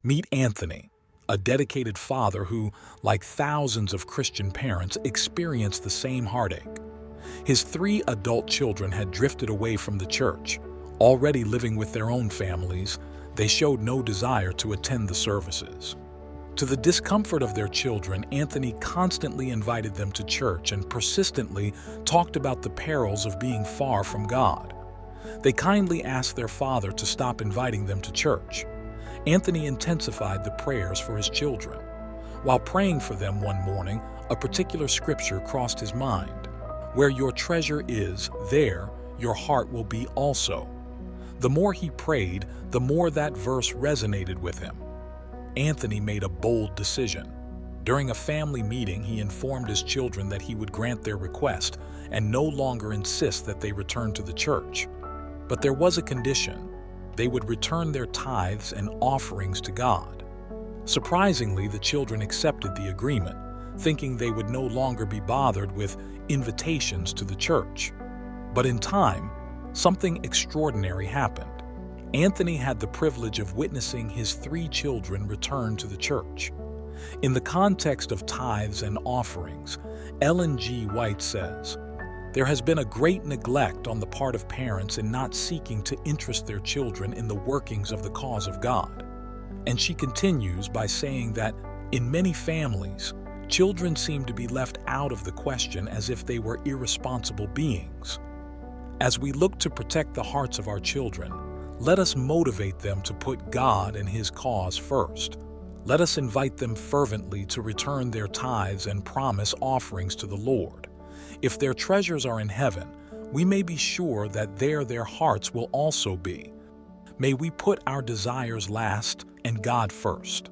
Meet Anthony, a dedicated father who, like thousands of Christian parents, experienced the same heartache. His 3 adult children had drifted away from the church. Already living with their own families, they showed no desire to attend the services. To the discomfort of their children, Anthony constantly invited them to church and persistently talked about the perils of being far from God. They kindly asked their father to stop inviting them to church. Anthony intensified the prayers for his children. While praying for them one morning, a particular scripture crossed his mind. "Where your treasure is, there your heart will be also." The more he prayed, the more that verse resonated with him. Anthony made a bold decision. During a family meeting, he informed his children that he would grant their request and no longer insist that they return to the church. But there was a condition. They would return their tithes and offerings to God. Surprisingly, the children accepted the agreement, thinking they would no longer be bothered with invitations to the church. But in time, something extraordinary happened. Anthony had the privilege of witnessing his 3 children return to the church. In the context of tithes and offerings, Ellen G. White says, "There has been a great neglect on the part of parents in not seeking to interest their children in the workings of the cause of God." And she continues by saying that, in many families, children seem to be left out of the question as if they were irresponsible beings. As we look to protect the hearts of our children, let us motivate them to put God and His cause first. Let us invite them fervently to return their tithes and promise offerings to the Lord. If their treasures are in heaven, we may be sure that there their hearts will also be. May we put our desires last and God first.